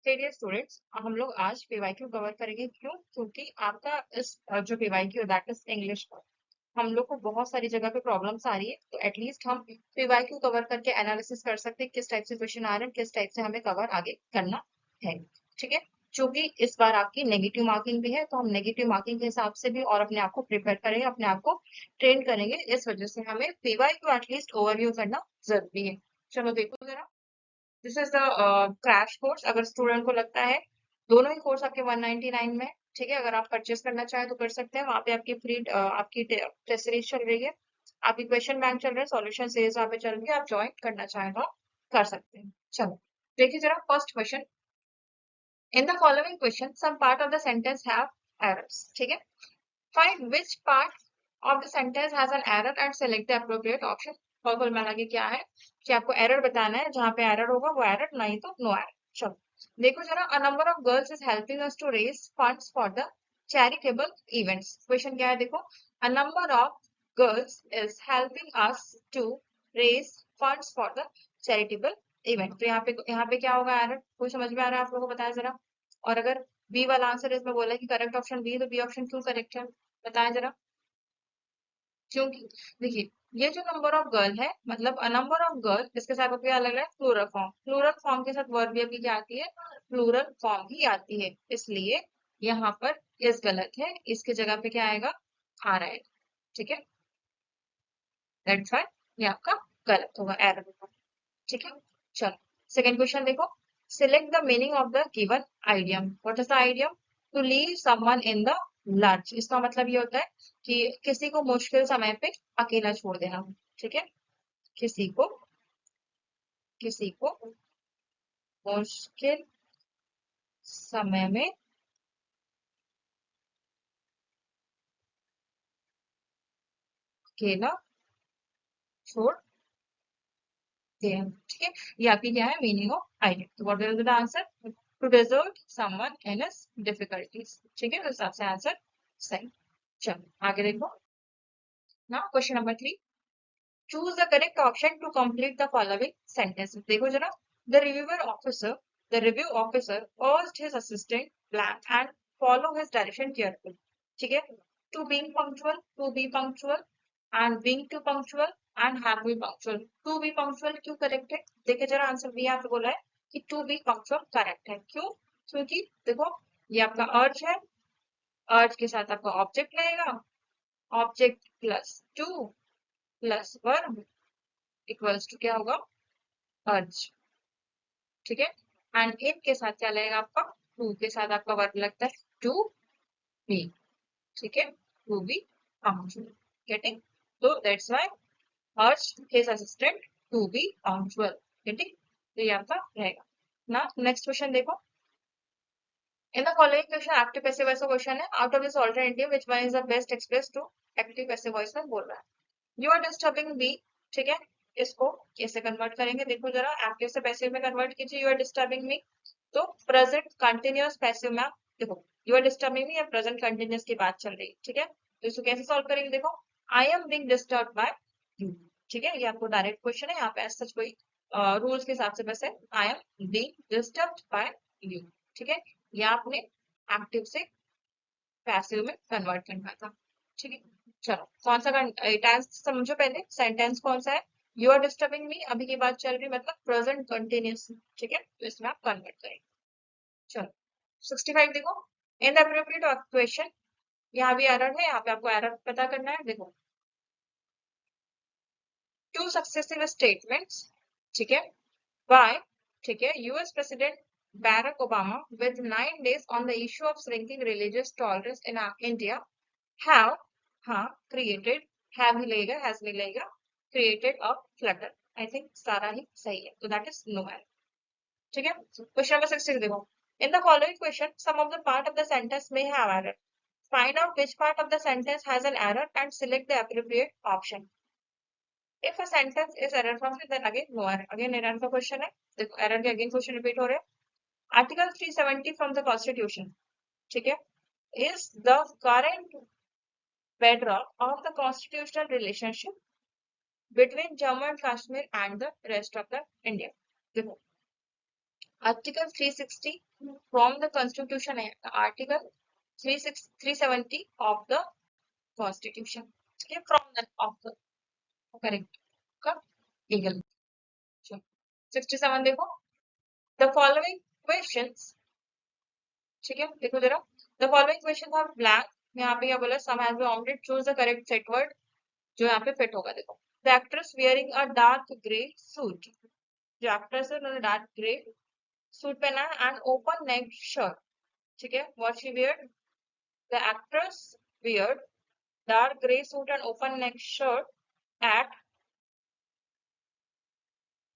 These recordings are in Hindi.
चलिए स्टूडेंट्स, हम लोग आज पीवाईक्यू कवर करेंगे। क्यों? क्योंकि आपका इस जो पीवाईक्यू दैट इज इंग्लिश का, हम लोग को बहुत सारी जगह पे प्रॉब्लम्स आ रही है, तो एटलीस्ट हम पीवाईक्यू कवर करके एनालिसिस कर सकते हैं किस टाइप से क्वेश्चन आ रहे हैं, किस टाइप से हमें कवर आगे करना है। ठीक है। चूंकि इस बार आपकी नेगेटिव मार्किंग भी है, तो हम नेगेटिव मार्किंग के हिसाब से भी और अपने आप को प्रिपेयर करेंगे, अपने आप को ट्रेन करेंगे। इस वजह से हमें पीवाईक्यू एटलीस्ट ओवरव्यू करना जरूरी है। चलो देखो जरा, this is the crash course. अगर स्टूडेंट को लगता है दोनों ही कोर्स आपके 199 में, ठीक है, अगर आप परचेस करना चाहें तो कर सकते हैं। वहां पे आपकी फ्री आपकी टेस्ट सीरीज चल रही है, आपकी क्वेश्चन बैंक चल रहा है, सॉल्यूशन सीरीज वहां पे चल रही है। आप ज्वाइन करना चाहें तो कर सकते हैं। चलो देखिए जरा, first question, in the following question some part of the sentence have errors. ठीक है, find which part of the sentence has an error and select the appropriate option। और कुल मिला के क्या है कि आपको एरर बताना है, जहां पे एरर होगा वो एरर, नहीं तो नो एरर। चलो देखो जरा, a number of girls is helping us to raise funds for the charitable events. Question क्या है देखो, a number of girls is helping us to raise funds for the charitable event. तो यहाँ पे क्या होगा एरर? कोई समझ में आ रहा है आप लोगों को? बताया जरा। और अगर बी वाला आंसर इसमें बोला है कि करेक्ट ऑप्शन बी, तो बी ऑप्शन क्यों करेक्ट है? बताया जरा। क्योंकि देखिए, ये जो नंबर ऑफ गर्ल है, मतलब अ नंबर ऑफ गर्ल, इसके साथ क्या लग रहा है? Plural form. प्लूरल फॉर्म के साथ वर्ब भी क्या आती है? प्लूरल फॉर्म ही आती है। इसलिए यहाँ पर इस गलत है, इसके जगह पे क्या आएगा? आ रहा है। ठीक है, दैट्स व्हाई ये आपका गलत होगा, एरर होगा। ठीक है। चलो सेकंड क्वेश्चन देखो, select the meaning of the given idiom. What is the idiom? To leave someone in the lurch. इसका मतलब ये होता है कि किसी को मुश्किल समय पे अकेला छोड़ देना। ठीक है, किसी को किसी को मुश्किल समय में अकेला छोड़ देना। ठीक है, ये आपकी क्या है? Meaning of idiom. तो what will be the answer? To desert someone in his difficulties। ठीक है, तो हिसाब से आंसर सही। चलो आगे देखो ना, question number 3, choose the correct option to complete the following sentences। देखो जरा, the review officer urged his assistant blank and follow his direction carefully। ठीक है, to being punctual, to be punctual, and being too punctual, and have been punctual। to be punctual क्यों करेक्ट है? देखिए जरा, आंसर बी यहाँ पे बोला है कि to be punctual करेक्ट है। क्यों? क्योंकि देखो, ये आपका अर्ज है, अर्ज के साथ आपका ऑब्जेक्ट लगेगा, object plus to plus verb equals to क्या होगा? अर्ज। ठीक है, एंड इन के साथ क्या लगेगा आपका? टू के साथ आपका वर्ब लगता है टू बी। ठीक है, टू बी पंक्चुअल। गेटिंग? तो that's why urge his assistant to be punctual. Getting? तो ये आपका रहेगा ना। नेक्स्ट क्वेश्चन देखो, in the following question active passive voice का क्वेश्चन है, out of this alternative which one is the best express to active passive voice में बोल रहा है। You are disturbing me. ठीक है, इसको कैसे कन्वर्ट करेंगे? देखो जरा, एक्टिव से पैसिव में कन्वर्ट कीजिए। यू आर डिस्टर्बिंग मी, तो प्रेजेंट कंटिन्यूअस पैसिव में आप देखो, यू आर डिस्टर्बिंग मी या प्रेजेंट कंटिन्यूअस की बात चल रही है। ठीक है, तो इसको कैसे सॉल्व करेंगे? देखो, I am being disturb by you. ठीक है, ये आपको डायरेक्ट क्वेश्चन है, यहाँ पे ऐसा कोई रूल्स के हिसाब से बस है, I am being disturb by you. ठीक है, ये आपने एक्टिव से पैसिव में कन्वर्ट करना था। ठीक है, चलो कौन सा टेंस समझो पहले, सेंटेंस कौन सा है? यू आर डिस्टर्बिंग मी, अभी की बात चल रही मतलब प्रेजेंट कंटिन्यूअस। ठीक है, तो इसमें आप कन्वर्ट करेंगे। चलो 65 देखो, इन द एप्रोप्रिएट क्वेश्चन, यहाँ भी एरर है, यहाँ पे आपको एरर पता करना है। देखो, टू सक्सेसिव स्टेटमेंट्स, ठीक है, बाय, ठीक है, US president Barack Obama with 9 days on the issue of shrinking religious tolerance in India have, हाँ, created, have ही लगेगा, has नहीं लगेगा, created a flutter। I think सारा ही सही है, तो दैट इज नो एरर। ठीक है, क्वेश्चन नंबर 16 देखो, in the following question some of the part of the sentence में have error, find out which part of the sentence has an error and select the appropriate option. If a sentence is error from then again no error. Again error का क्वेश्चन है, देखो एरर के अगेन क्वेश्चन रिपीट हो रहे हैं। आर्टिकल 370 फ्रॉम द कॉन्स्टिट्यूशन, ठीक है, is the current bedrock of the constitutional relationship between Jammu and Kashmir and the rest of the India। देखो, आर्टिकल 360 फ्रॉम द कॉन्स्टिट्यूशन है, आर्टिकल 370 ऑफ द कॉन्स्टिट्यूशन, ठीक है, from the of the, correct का लीगल। 67 देखो, द फॉलोइंग क्वेश्चंस, ठीक है, देखो जरा, the following questions are blank, यहाँ पे क्या बोला, some has been omitted, choose the correct set word जो यहाँ पे फिट होगा। देखो, the actress wearing a dark grey suit, जो एक्ट्रेस है उन्होंने डार्क ग्रे सूट पहना है एंड ओपन नेक शर्ट, ठीक है, what she weird, the actress weird dark gray suit and open neck shirt at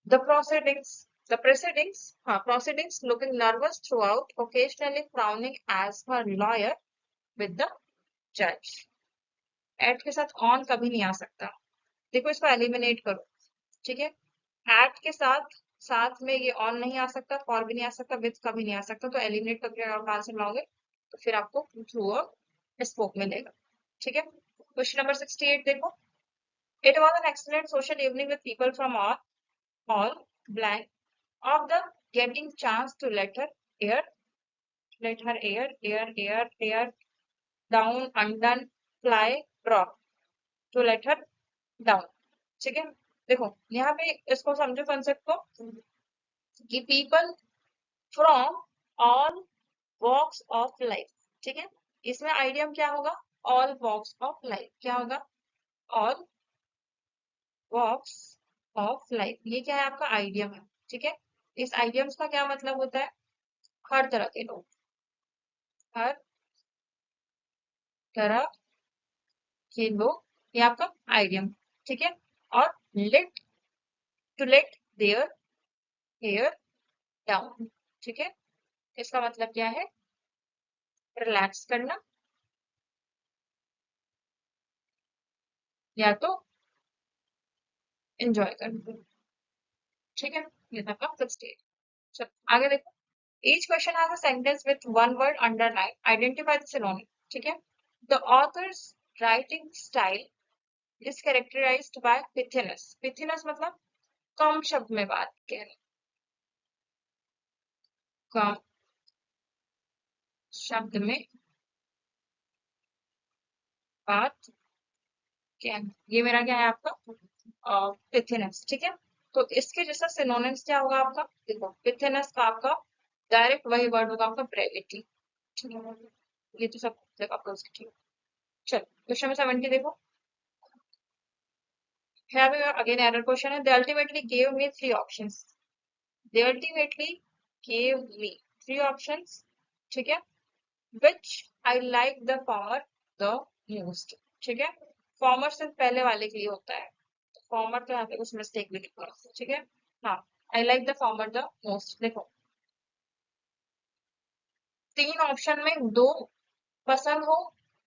the proceedings, looking nervous throughout, occasionally frowning as her lawyer with the judge. At के साथ ऑन कभी नहीं आ सकता, देखो इसको एलिमिनेट करो, ठीक है, एट के साथ साथ में ये ऑन नहीं आ सकता, फॉर भी नहीं आ सकता, विथ कभी नहीं आ सकता, तो एलिमिनेट करके अगर आप आंसर लाओगे तो फिर आपको थ्रू अ स्पोक मिलेगा, ठीक है। क्वेश्चन नंबर 68 देखो, it was an excellent social evening with people from all blank of the getting chance to let her air down, undone, fly, drop, to let her down, ठीक है। देखो यहाँ पे इसको समझो कंसेप्ट को, कि people from all walks of life, ठीक है, इसमें आइडियम क्या होगा, ऑल वॉक्स ऑफ लाइफ, क्या होगा, ऑल वॉक्स ऑफ लाइफ, ये क्या है आपका आइडियम है, ठीक है। इस आइडियम्स का क्या मतलब होता है, हर तरह के लोग, हर तरह के लोग, ये आपका आइडियम, ठीक है। और let, to let their hair down, ठीक है, इसका मतलब क्या है, रिलैक्स करना, या तो एंजॉय करना, ठीक है, ये था आपका फिक्स स्टेट। चलो आगे देखो, each question has a sentence with one word underlined, identify the synonym, ठीक है। The author's writing style is characterized by pithiness, pithiness मतलब कम शब्द में बात कहना, कम शब्द में बात कहना, ये मेरा क्या है आपका पिथिनेस, ठीक है। तो इसके जैसा सिनोनिम्स क्या होगा आपका, देखो पिथिनेस का आपका डायरेक्ट वही वर्ड होगा आपका ब्रेविटी, ठीक है, ये तो सब जगह आपका उसकी, ठीक है। चलो क्वेश्चन नंबर 70 देखो, here we are again error question है, they ultimately gave me three options, they ultimately gave me three options, ठीक है, which I like the former the most, ठीक है, फॉर्मर सिर्फ पहले वाले के लिए होता है, फॉर्मर तो यहाँ पे कुछ मिस्टेक भी लिखा है, ठीक है, हाँ, आई like the farmer the most, देखो तीन ऑप्शन में दो पसंद हो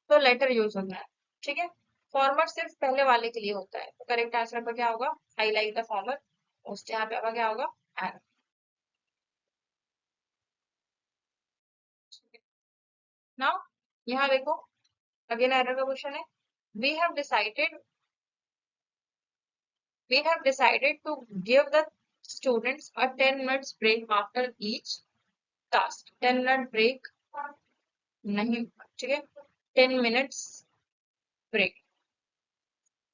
तो लेटर यूज होता है, ठीक है, फॉर्मर सिर्फ पहले वाले के लिए होता है, तो करेक्ट आंसर पर क्या होगा, I like the former most, यहाँ पे आपका क्या होगा, एंड। नाउ यहाँ देखो, अगेन एरर का क्वेश्चन है, we have decided we have decided to give the students a 10 minutes break after each task, 10 minute break नहीं, ठीक है, 10 minutes break,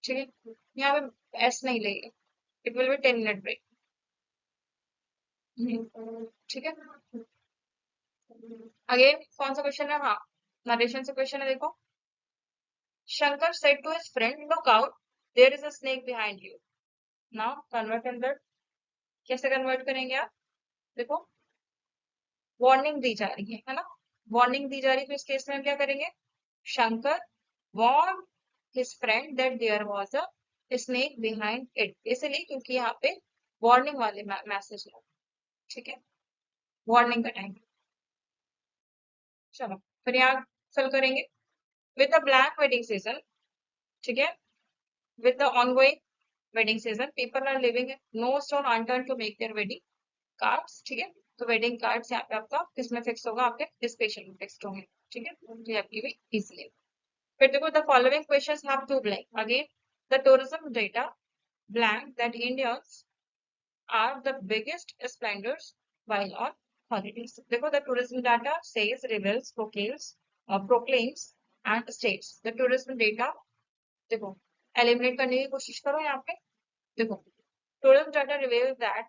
ठीक है, यहाँ पे एस नहीं लेंगे, it will be 10 minute break, ठीक है। अगेन कौन सा क्वेश्चन है, हाँ नरेशन से क्वेश्चन है, देखो, Shankar said to his friend, look out, there is a snake behind you, now convert in that, कैसे कन्वर्ट करेंगे आप, देखो वार्निंग दी जा रही है ना, वार्निंग दी जा रही है, तो इस केस में हम क्या करेंगे, Shankar warned his friend that there was a snake behind it, इसलिए क्योंकि यहाँ पे वार्निंग वाले मैसेज है, ठीक है, वार्निंग का टाइम। चलो फिर यहाँ फिल करेंगे, with the black wedding season, ठीक है, with the ongoing wedding season, people are living no stone unturned to make their wedding cards, ठीक है, तो वेडिंग कार्ड्स यहाँ पे आपका किसमें फिक्स होगा, आपके डिस्पेशन में फिक्स होंगे, ठीक है, तो आपकी भी इजीली। फिर देखो, the following questions have to blank, again the tourism data blank that Indians are the biggest spenders while on holidays. देखो, the tourism data says, reveals, proclaims and states. The tourism data, देखो, एलिमिनेट करने की कोशिश करो यहाँ पे. देखो, tourism data reveals that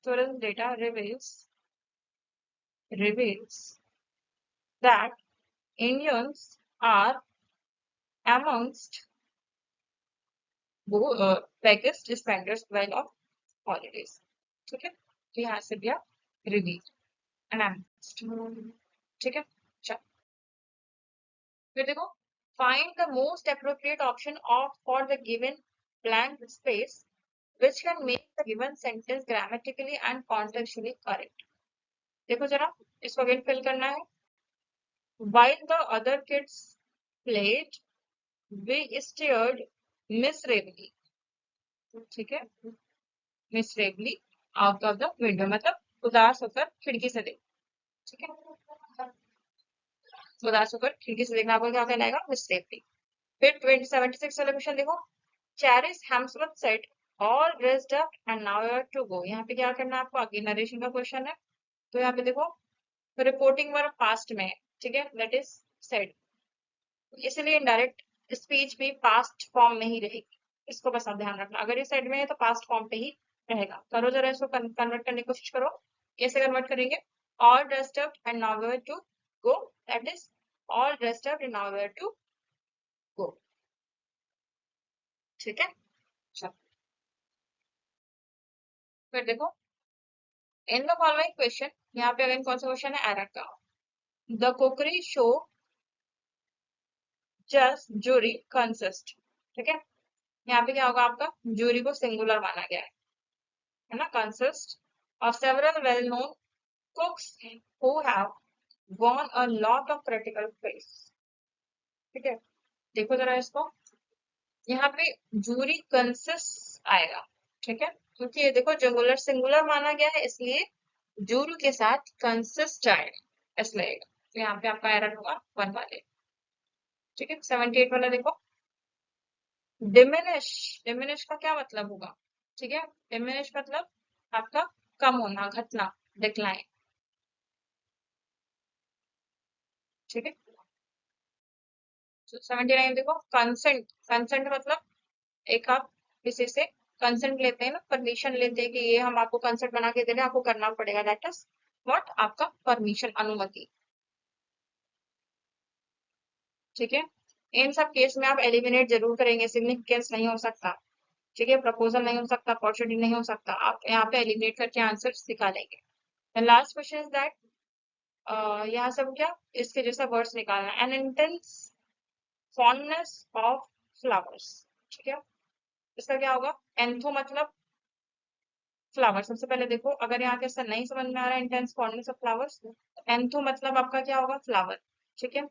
tourism data reveals that Indians are amongst biggest spenders while on holidays. ठीक है, तो यहाँ से दिया reveal and amongst. ठीक है, चलो फिर देखो, find the most appropriate option of for the given blank space which can make the given sentence grammatically and contextually correct. देखो जरा, इसको अगेन फिल करना है. While the other kids played, we stared miserably. ठीक है, miserably out of the window, मतलब उदास होकर खिड़की से देख. ठीक है, उदास होकर खिड़की से देखना, आपको क्या कहना है? miserably. फिर 76 वाला क्वेश्चन देखो. Charis Hemsworth said, all dressed up and now you are to go. यहाँ पे क्या करना है आपको? आगे नरेशन का क्वेश्चन है, तो यहाँ पे देखो रिपोर्टिंग वर्ब पास्ट में है. ठीक है, दैट इज सेड, इसलिए इनडायरेक्ट स्पीच भी पास्ट फॉर्म में ही रहेगी. इसको बस आप ध्यान रखना, अगर ये साइड में है तो पास्ट फॉर्म पे ही रहेगा. करो जरा, इसको कन्वर्ट करने की कोशिश करो. कैसे कन्वर्ट करेंगे? All dressed up and now where to go, that is all dressed up and now where to go. ठीक है, चलो फिर देखो, इन द फॉलोइंग क्वेश्चन, यहाँ पे अगेन कौन सा क्वेश्चन है? एरर का. The cookery show just jury consist. ठीक है, यहाँ पे क्या होगा आपका? जूरी को सिंगुलर माना गया है ना. Consist of several well known कुक्स who have won a lot of critical praise. ठीक है, देखो जरा इसको, यहाँ पे जूरी कंसिस्ट आएगा. ठीक है, क्योंकि ये देखो जंगुलर सिंगुलर माना गया है, इसलिए जूरी के साथ कंसिस्ट आएगा, ऐसा लगेगा. तो यहाँ पे आपका एरर होगा 1 वाले. ठीक है, 78 वाला देखो. डिमिनिश, डिमिनिश का क्या मतलब होगा? ठीक है, डिमिनिश मतलब आपका कम होना, घटना, डिक्लाइन. ठीक है, 79 देखो. कंसेंट, कंसेंट मतलब एक आप किसी से कंसेंट लेते हैं ना, परमिशन लेते हैं कि ये हम आपको कंसेंट बना के दे रहे हैं, आपको करना पड़ेगा. That is what? आपका परमिशन, अनुमति. ठीक है, इन सब केस में आप एलिमिनेट जरूर करेंगे, सिग्निफिकेंस नहीं हो सकता. ठीक है, प्रपोजल नहीं हो सकता, अपॉर्चुनिटी नहीं हो सकता. आप यहाँ पे एलिमिनेट करके आंसर निकालेंगे. लास्ट क्वेश्चन इज दैट, यहाँ सब क्या इसके जैसा वर्ड्स निकालना. N intense fondness of flowers. ठीक है, इसका क्या होगा? एंथो मतलब फ्लावर. सबसे पहले देखो, अगर यहाँ के ऐसा नहीं समझ में आ रहा है इंटेंस फॉन्डनेस ऑफ फ्लावर्स, एंथो मतलब आपका क्या होगा? फ्लावर. ठीक है,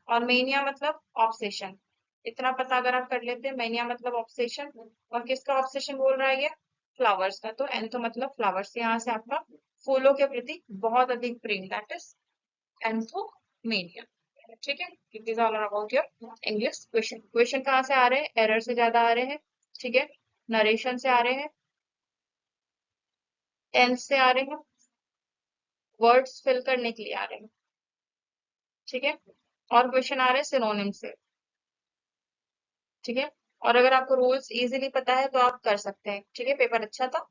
और मेनिया मतलब ऑब्सेशन. इतना पता अगर आप कर लेते हैं, मेनिया मतलब ऑब्सेशन, और किसका ऑब्सेशन बोल रहा है ये? फ्लावर्स का. तो एंथो मतलब फ्लावर्स, यहाँ से आपका फूलों के प्रति बहुत अधिक प्रेम, दैट इज एंथोमेनिया. ठीक है, it is all about your English question. Question कहाँ से आ रहे हैं? एरर से ज्यादा आ रहे हैं. ठीक है, नरेशन से आ रहे हैं, टेंस से आ रहे हैं, वर्ड्स फिल करने के लिए आ रहे हैं. ठीक है, और क्वेश्चन आ रहे हैं सिनोनिम से. ठीक है, और अगर आपको रूल्स इजीली पता है तो आप कर सकते हैं. ठीक है, पेपर अच्छा था,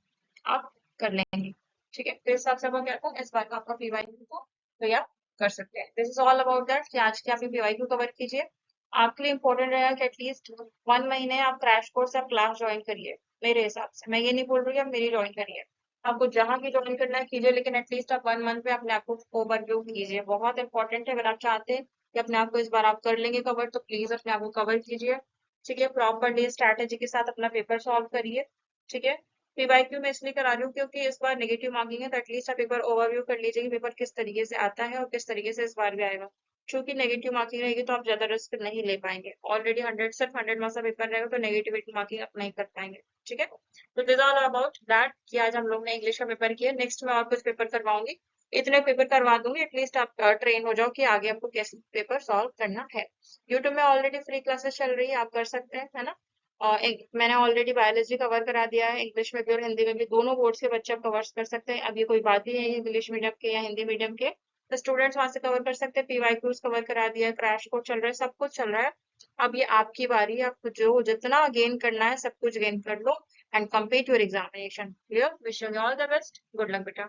आप कर लेंगे. ठीक है, तो इस हिसाब से आपको क्या था, इस बार का आपका पीवाईक्यू को तैयार कर सकते हैं. This is all about that कि आज के आप पीवाईक्यू कवर कीजिए. आपके लिए इंपॉर्टेंट रहेगा कि एटलीस्ट 1 महीने आप क्रैश कोर्स या क्लास ज्वाइन करिए. मेरे हिसाब से, मैं ये नहीं बोल रही आप मेरी ज्वाइन करिए, आपको जहाँ की ज्वाइन करना है कीजिए, लेकिन एटलीस्ट आप 1 मंथ में अपने आप को ओवरव्यू कीजिए. बहुत इंपॉर्टेंट है. अगर आप चाहते हैं कि अपने आप को इस बार आप कर लेंगे कवर, तो प्लीज अपने आप को कवर कीजिए. ठीक है, प्रॉपरली स्ट्रैटेजी के साथ अपना पेपर सॉल्व करिए. ठीक है, पीवाईक्यू में इसलिए करा रही हूँ क्योंकि इस बार नेगेटिव मार्किंग है, तो एटलीस्ट आप एक बार ओवरव्यू कर लीजिए कि पेपर किस तरीके से आता है और किस तरीके से इस बार भी आएगा. क्योंकि नेगेटिव मार्किंग रहेगी तो आप ज्यादा रिस्क नहीं ले पाएंगे. ऑलरेडी 100 सिर्फ 100 मार्क्स का पेपर रहेगा, तो नेगेटिविटी मार्किंग आप नहीं कर पाएंगे. ठीक है, तो दिस ऑल अबाउट दैट कि आज हम लोग ने इंग्लिश का पेपर किया. नेक्स्ट मैं और कुछ पेपर करवाऊंगी, इतने पेपर करवा दूंगी, एटलीस्ट आप ट्रेन हो जाओ कि आगे आपको कैसे पेपर सॉल्व करना है. यूट्यूब में ऑलरेडी फ्री क्लासेस चल रही है, आप कर सकते हैं, है ना. मैंने ऑलरेडी बायोलॉजी कवर करा दिया है, इंग्लिश में भी और हिंदी में भी, दोनों बोर्ड्स के बच्चे अब कवर कर सकते हैं। अब ये कोई बात ही नहीं है इंग्लिश मीडियम के या हिंदी मीडियम के, तो स्टूडेंट्स वहां से कवर कर सकते हैं। पीवाईक्यूज कवर करा दिया है, क्रैश कोर्स चल रहा है, सब कुछ चल रहा है। अब ये आपकी बारी है, आपको जो जितना गेन करना है सब कुछ गेन कर लो and complete your examination. Clear? Wish you all the best, good luck बेटा।